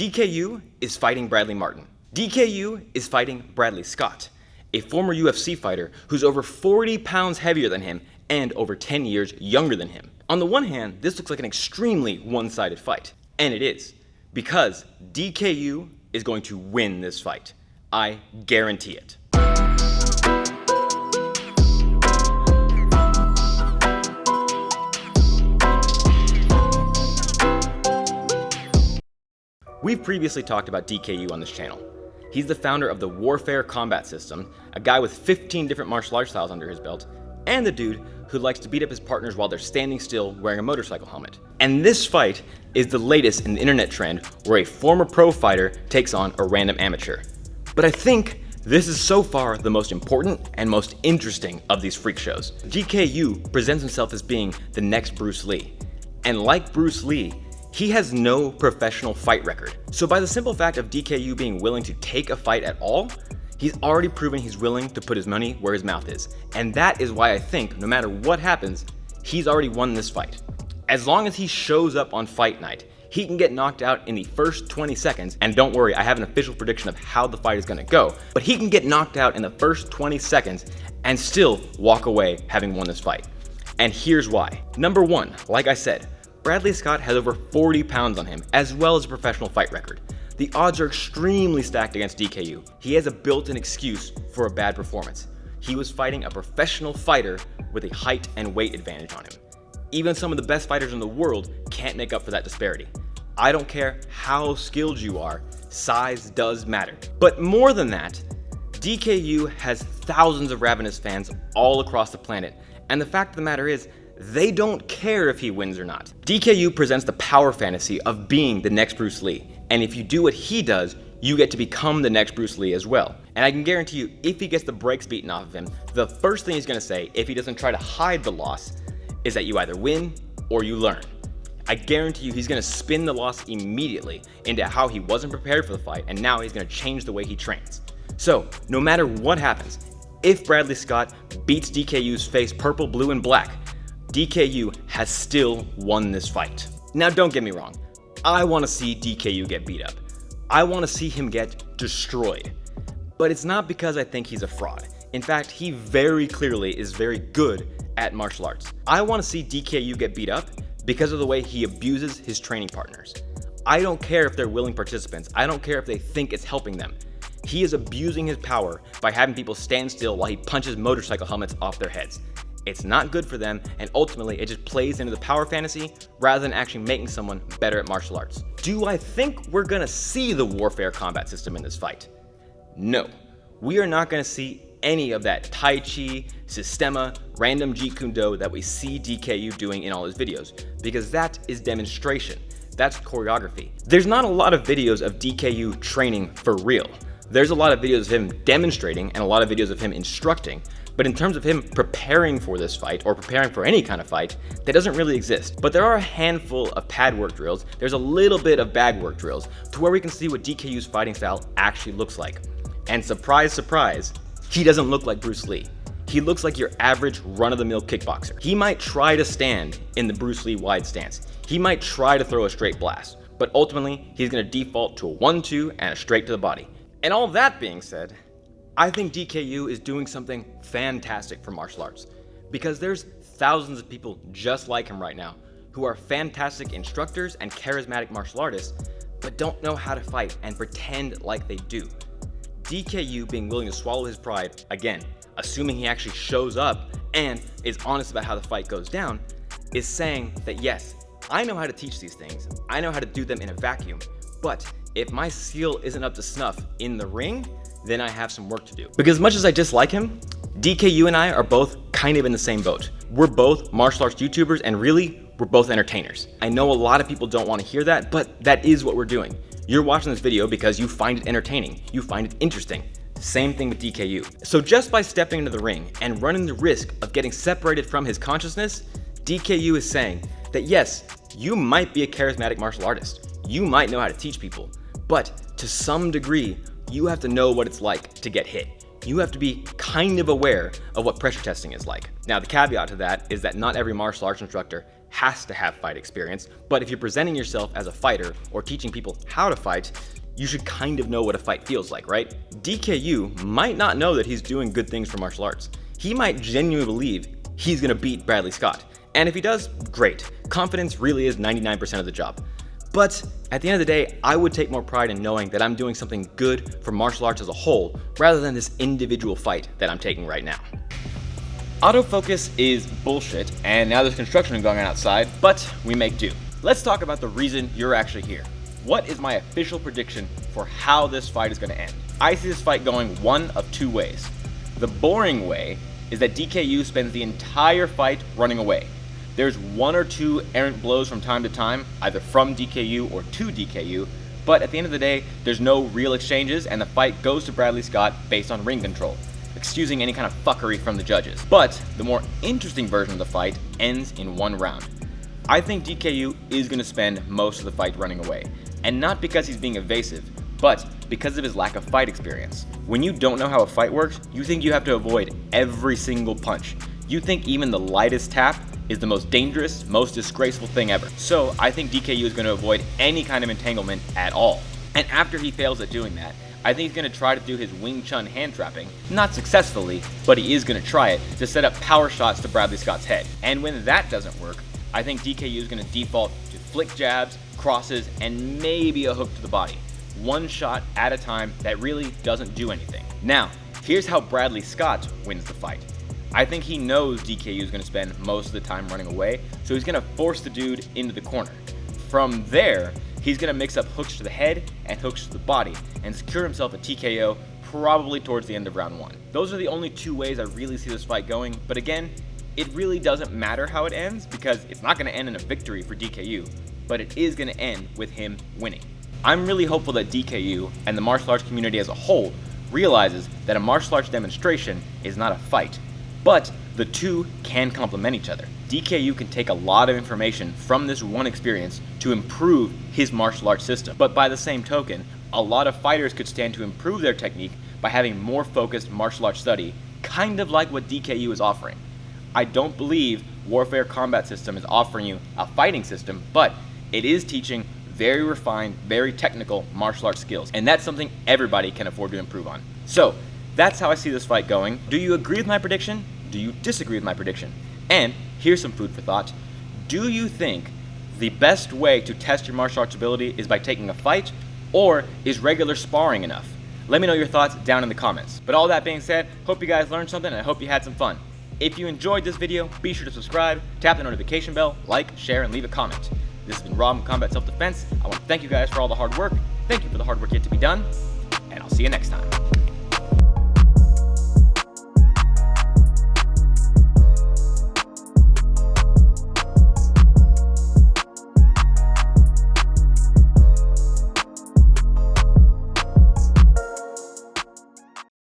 DKU is fighting Bradley Martin. DKU is fighting Bradley Scott, a former UFC fighter who's over 40 pounds heavier than him and over 10 years younger than him. On the one hand, this looks like an extremely one-sided fight, and it is, because DKU is going to win this fight. I guarantee it. We've previously talked about DKU on this channel. He's the founder of the Warfare Combat System, a guy with 15 different martial arts styles under his belt, and the dude who likes to beat up his partners while they're standing still wearing a motorcycle helmet. And this fight is the latest in the internet trend where a former pro fighter takes on a random amateur. But I think this is so far the most important and most interesting of these freak shows. DKU presents himself as being the next Bruce Lee. And like Bruce Lee, he has no professional fight record. So by the simple fact of DKU being willing to take a fight at all, he's already proven he's willing to put his money where his mouth is. And that is why I think no matter what happens, he's already won this fight. As long as he shows up on fight night, he can get knocked out in the first 20 seconds. And don't worry, I have an official prediction of how the fight is gonna go. But he can get knocked out in the first 20 seconds and still walk away having won this fight. And here's why. Number one, like I said, Bradley Scott has over 40 pounds on him, as well as a professional fight record. The odds are extremely stacked against DKU. He has a built-in excuse for a bad performance. He was fighting a professional fighter with a height and weight advantage on him. Even some of the best fighters in the world can't make up for that disparity. I don't care how skilled you are, size does matter. But more than that, DKU has thousands of ravenous fans all across the planet, and the fact of the matter is, they don't care if he wins or not. DKU presents the power fantasy of being the next Bruce Lee, and if you do what he does, you get to become the next Bruce Lee as well. And I can guarantee you, if he gets the brakes beaten off of him, the first thing he's gonna say, if he doesn't try to hide the loss, is that you either win or you learn. I guarantee you he's gonna spin the loss immediately into how he wasn't prepared for the fight, and now he's gonna change the way he trains. So, no matter what happens, if Bradley Scott beats DKU's face purple, blue, and black, DKU has still won this fight. Now don't get me wrong, I want to see DKU get beat up. I want to see him get destroyed. But it's not because I think he's a fraud. In fact, he very clearly is very good at martial arts. I want to see DKU get beat up because of the way he abuses his training partners. I don't care if they're willing participants. I don't care if they think it's helping them. He is abusing his power by having people stand still while he punches motorcycle helmets off their heads. It's not good for them, and ultimately it just plays into the power fantasy rather than actually making someone better at martial arts. Do I think we're gonna see the warfare combat system in this fight? No. We are not gonna see any of that Tai Chi, Systema, random Jeet Kune that we see DKU doing in all his videos, because that is demonstration. That's choreography. There's not a lot of videos of DKU training for real. There's a lot of videos of him demonstrating and a lot of videos of him instructing. But in terms of him preparing for this fight, or preparing for any kind of fight, that doesn't really exist. But there are a handful of pad work drills, there's a little bit of bag work drills, to where we can see what DKU's fighting style actually looks like. And surprise, surprise, he doesn't look like Bruce Lee. He looks like your average run-of-the-mill kickboxer. He might try to stand in the Bruce Lee wide stance. He might try to throw a straight blast, but ultimately, he's gonna default to a 1-2 and a straight to the body. And all that being said, I think DKU is doing something fantastic for martial arts, because there's thousands of people just like him right now who are fantastic instructors and charismatic martial artists, but don't know how to fight and pretend like they do. DKU being willing to swallow his pride, again, assuming he actually shows up and is honest about how the fight goes down, is saying that yes, I know how to teach these things, I know how to do them in a vacuum, but if my skill isn't up to snuff in the ring, then I have some work to do. Because as much as I dislike him, DKU and I are both kind of in the same boat. We're both martial arts YouTubers, and really, we're both entertainers. I know a lot of people don't want to hear that, but that is what we're doing. You're watching this video because you find it entertaining, you find it interesting. Same thing with DKU. So just by stepping into the ring and running the risk of getting separated from his consciousness, DKU is saying that yes, you might be a charismatic martial artist, you might know how to teach people, but to some degree, you have to know what it's like to get hit. You have to be kind of aware of what pressure testing is like. Now, the caveat to that is that not every martial arts instructor has to have fight experience, but if you're presenting yourself as a fighter or teaching people how to fight, you should kind of know what a fight feels like, right? DKU might not know that he's doing good things for martial arts. He might genuinely believe he's gonna beat Bradley Scott. And if he does, great. Confidence really is 99% of the job. But at the end of the day, I would take more pride in knowing that I'm doing something good for martial arts as a whole, rather than this individual fight that I'm taking right now. Autofocus is bullshit, and now there's construction going on outside, but we make do. Let's talk about the reason you're actually here. What is my official prediction for how this fight is going to end? I see this fight going one of two ways. The boring way is that DKU spends the entire fight running away. There's one or two errant blows from time to time, either from DKU or to DKU, but at the end of the day, there's no real exchanges, and the fight goes to Bradley Scott based on ring control, excusing any kind of fuckery from the judges. But the more interesting version of the fight ends in one round. I think DKU is going to spend most of the fight running away, and not because he's being evasive, but because of his lack of fight experience. When you don't know how a fight works, you think you have to avoid every single punch. You think even the lightest tap is the most dangerous, most disgraceful thing ever. So I think DKU is going to avoid any kind of entanglement at all. And after he fails at doing that, I think he's going to try to do his Wing Chun hand trapping, not successfully, but he is going to try it to set up power shots to Bradley Scott's head. And when that doesn't work, I think DKU is going to default to flick jabs, crosses, and maybe a hook to the body. One shot at a time that really doesn't do anything. Now, here's how Bradley Scott wins the fight. I think he knows DKU is going to spend most of the time running away, so he's going to force the dude into the corner. From there, he's going to mix up hooks to the head and hooks to the body and secure himself a TKO probably towards the end of round one. Those are the only two ways I really see this fight going, but again, it really doesn't matter how it ends because it's not going to end in a victory for DKU, but it is going to end with him winning. I'm really hopeful that DKU and the martial arts community as a whole realizes that a martial arts demonstration is not a fight, but the two can complement each other. DKU can take a lot of information from this one experience to improve his martial arts system, but by the same token, a lot of fighters could stand to improve their technique by having more focused martial arts study, kind of like what DKU is offering. I don't believe Warfare Combat System is offering you a fighting system, but it is teaching very refined, very technical martial arts skills, and that's something everybody can afford to improve on. So, that's how I see this fight going. Do you agree with my prediction? Do you disagree with my prediction? And here's some food for thought. Do you think the best way to test your martial arts ability is by taking a fight, or is regular sparring enough? Let me know your thoughts down in the comments. But all that being said, hope you guys learned something and I hope you had some fun. If you enjoyed this video, be sure to subscribe, tap the notification bell, like, share, and leave a comment. This has been Rob from Combat Self-Defense. I want to thank you guys for all the hard work. Thank you for the hard work yet to be done, and I'll see you next time.